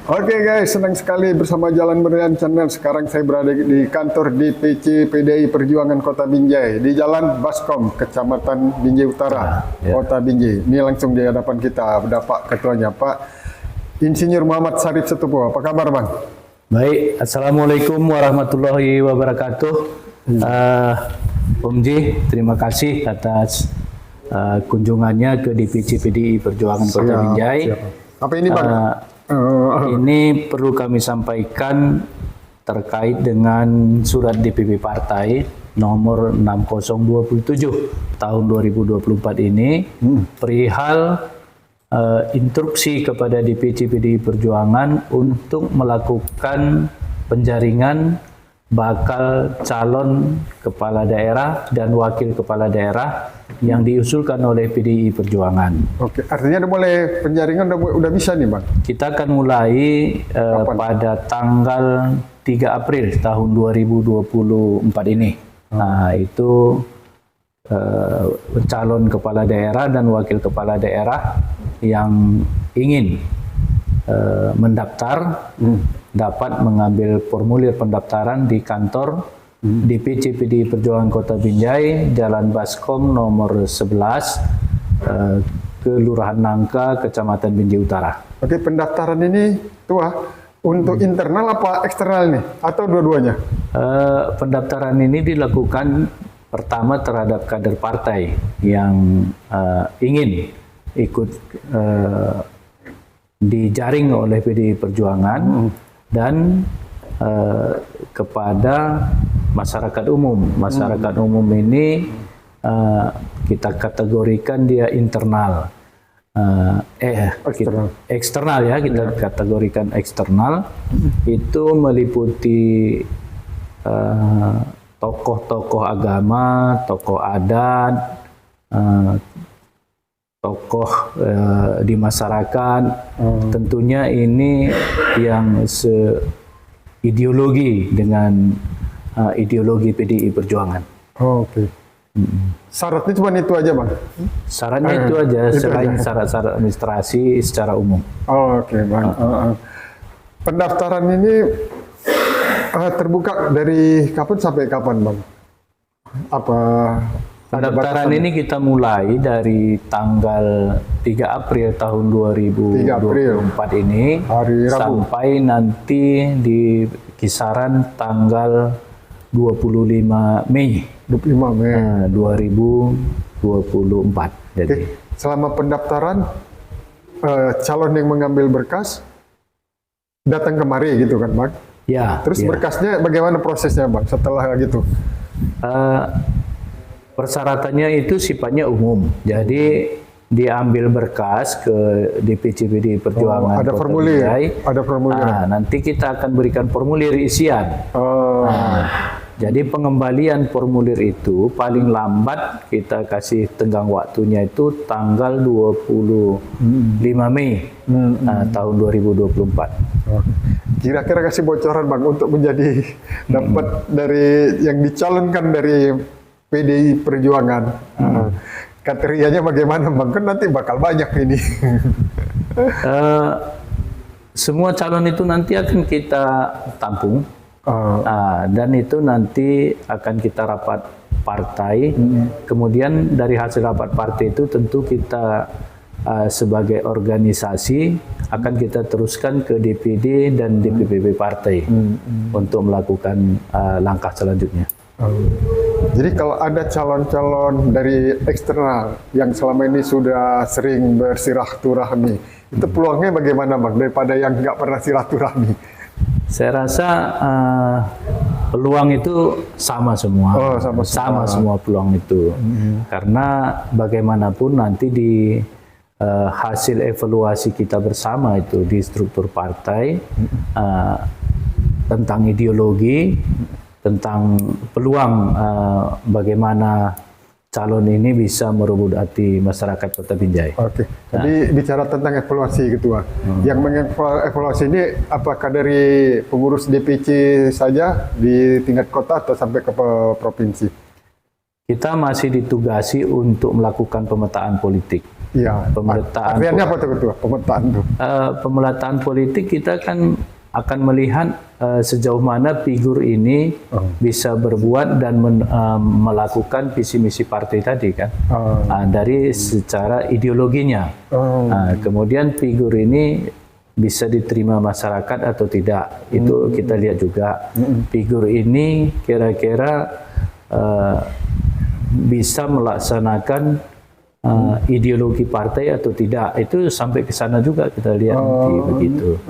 Oke guys, senang sekali bersama Jalan Berlian Channel. Sekarang saya berada di kantor DPC PDI Perjuangan Kota Binjai di Jalan Baskom, Kecamatan Binjai Utara, Kota Binjai. Ini langsung di hadapan kita ada Pak Ketuanya, Pak Insinyur Muhammad Syarif Setupo. Apa kabar, Bang? Baik, Assalamualaikum warahmatullahi wabarakatuh. Om J, terima kasih atas kunjungannya ke DPC PDI Perjuangan Kota Binjai. Apa ini, Bang? Ini perlu kami sampaikan terkait dengan surat DPP Partai nomor 6027 tahun 2024 ini perihal instruksi kepada DPC PDI Perjuangan untuk melakukan penjaringan bakal calon kepala daerah dan wakil kepala daerah yang diusulkan oleh PDI Perjuangan. Oke, artinya udah mulai penjaringan udah bisa nih, Bang? Kita akan mulai pada tanggal 3 April tahun 2024 ini. Nah, itu calon kepala daerah dan wakil kepala daerah yang ingin mendaftar dapat mengambil formulir pendaftaran di kantor DPC PDI Perjuangan Kota Binjai, Jalan Baskom nomor 11, Kelurahan Nangka, Kecamatan Binjai Utara. Oke, pendaftaran ini untuk internal apa eksternal nih? Atau dua-duanya? Pendaftaran ini dilakukan pertama terhadap kader partai yang ingin ikut dijaring oleh PDI Perjuangan dan kepada masyarakat umum. Masyarakat umum ini kita kategorikan dia internal, eksternal ya, kita kategorikan eksternal. Itu meliputi tokoh-tokoh agama, tokoh adat, tokoh di masyarakat. Tentunya ini yang seideologi dengan ideologi PDI Perjuangan. Oke. Syaratnya cuma itu aja, Bang? Syaratnya itu aja, selain syarat-syarat administrasi secara umum. Oke, Bang. Pendaftaran ini terbuka dari kapan sampai kapan, Bang? Apa pendaftaran ini kita mulai dari tanggal 3 April tahun 2024 ini hari Rabu, sampai nanti di kisaran tanggal 25 Mei 2024. Jadi selama pendaftaran calon yang mengambil berkas datang kemari gitu kan, Bang? Ya. Terus berkasnya bagaimana prosesnya, Bang, setelah gitu? Persyaratannya itu sifatnya umum. Jadi diambil berkas ke DPC PDI Perjuangan. Ada formulir. Ada formulir. Nah, nanti kita akan berikan formulir isian. Jadi pengembalian formulir itu paling lambat kita kasih tenggang waktunya itu tanggal 25 Mei tahun 2024. Kira-kira kasih bocoran, Bang, untuk menjadi dapat dari yang dicalonkan dari PDI Perjuangan. Kriterianya bagaimana, Bang? Kan nanti bakal banyak ini. Semua calon itu nanti akan kita tampung. Dan itu nanti akan kita rapat partai. Kemudian dari hasil rapat partai itu tentu kita sebagai organisasi akan kita teruskan ke DPD dan DPP partai untuk melakukan langkah selanjutnya. Jadi kalau ada calon-calon dari eksternal yang selama ini sudah sering bersirahturahmi, itu peluangnya bagaimana, Bang, daripada yang nggak pernah silaturahmi? Saya rasa peluang itu sama semua, sama semua peluang itu, karena bagaimanapun nanti di hasil evaluasi kita bersama itu di struktur partai tentang ideologi, tentang peluang bagaimana calon ini bisa merebut hati masyarakat Kota Binjai. Oke. Jadi bicara tentang evaluasi, Ketua. Yang mengevaluasi ini apakah dari pengurus DPC saja di tingkat kota atau sampai ke provinsi? Kita masih ditugasi untuk melakukan pemetaan politik. Iya. Pemerataan. Artinya apa tuh ketua? Pemetaan tuh. Pemerataan politik kita kan akan melihat sejauh mana figur ini bisa berbuat dan melakukan visi misi partai tadi kan, dari secara ideologinya. Kemudian figur ini bisa diterima masyarakat atau tidak, itu kita lihat juga. Figur ini kira-kira bisa melaksanakan ideologi partai atau tidak, itu sampai ke sana juga kita lihat nanti begitu.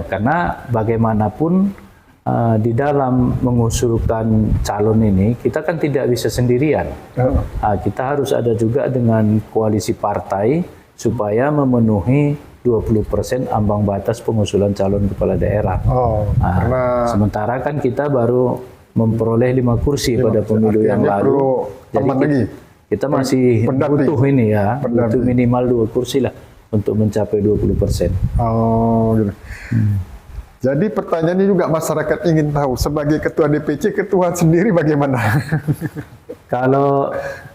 Karena bagaimanapun di dalam mengusulkan calon ini kita kan tidak bisa sendirian. Kita harus ada juga dengan koalisi partai supaya memenuhi 20% ambang batas pengusulan calon kepala daerah. Sementara kan kita baru memperoleh 5 kursi pada pemilu yang lalu. Jadi kita masih butuh ini ya, butuh minimal 2 kursi lah untuk mencapai 20%. Gitu. Jadi pertanyaannya juga masyarakat ingin tahu, sebagai ketua DPC, ketua sendiri bagaimana? Kalau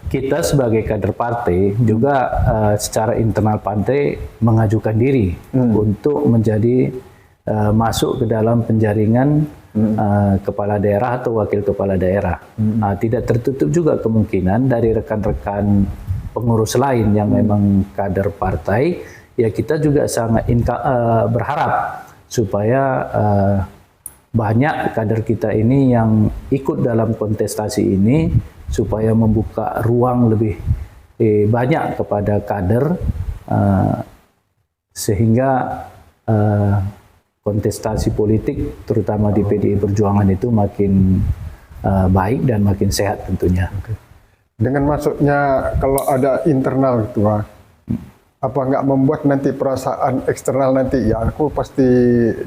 kita sebagai kader partai juga secara internal partai mengajukan diri untuk menjadi masuk ke dalam penjaringan kepala daerah atau wakil kepala daerah. Tidak tertutup juga kemungkinan dari rekan-rekan pengurus lain yang memang kader partai, ya kita juga sangat berharap supaya banyak kader kita ini yang ikut dalam kontestasi ini, supaya membuka ruang lebih banyak kepada kader, sehingga kontestasi politik terutama di PDI Perjuangan itu makin baik dan makin sehat tentunya. Dengan masuknya kalau ada internal ketua, apa nggak membuat nanti perasaan eksternal nanti, ya aku pasti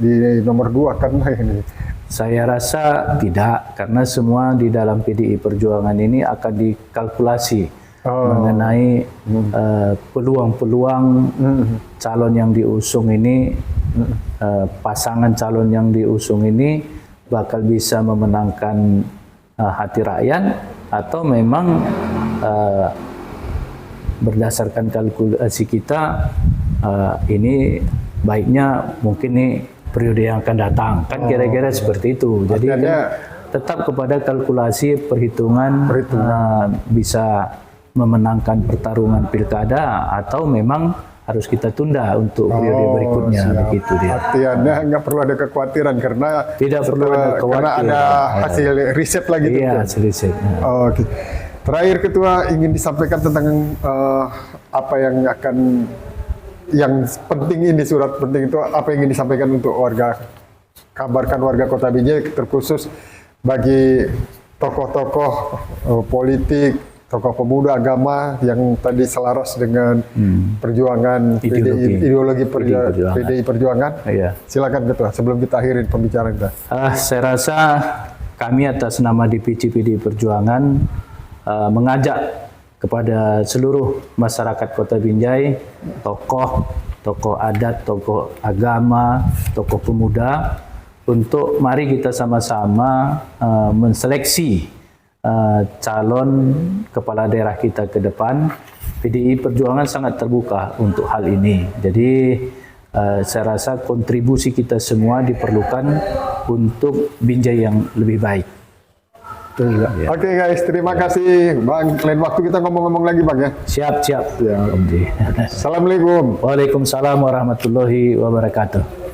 di nomor 2 karena ini? Saya rasa tidak, karena semua di dalam PDI Perjuangan ini akan dikalkulasi mengenai peluang-peluang calon yang diusung ini, pasangan calon yang diusung ini bakal bisa memenangkan hati rakyat, atau memang berdasarkan kalkulasi kita ini baiknya mungkin nih periode yang akan datang, kan kira-kira seperti itu. Jadi kan tetap kepada kalkulasi perhitungan bisa memenangkan pertarungan pilkada atau memang harus kita tunda untuk periode berikutnya, begitu dia. Artinya nggak perlu ada kekhawatiran karena tidak perlu ada kekhawatiran, karena ada hasil riset lagi. Iya, hasil riset. Oke. Terakhir ketua ingin disampaikan tentang apa yang akan, yang penting ini, surat penting itu apa yang ingin disampaikan untuk warga, kabarkan warga Kota Binjai, terkhusus bagi tokoh-tokoh politik, tokoh pemuda, agama yang tadi selaras dengan perjuangan ideologi PDI Perjuangan. Silakan ketua, sebelum kita akhirin pembicaraan kita. Saya rasa kami atas nama DPC PDI Perjuangan mengajak kepada seluruh masyarakat Kota Binjai, tokoh adat, tokoh agama, tokoh pemuda, untuk mari kita sama-sama menseleksi calon kepala daerah kita ke depan. PDI Perjuangan sangat terbuka untuk hal ini. Jadi saya rasa kontribusi kita semua diperlukan untuk Binjai yang lebih baik. Oke guys, terima kasih Bang. Lain waktu kita ngomong-ngomong lagi Bang ya. Siap. Assalamualaikum. Waalaikumsalam warahmatullahi wabarakatuh.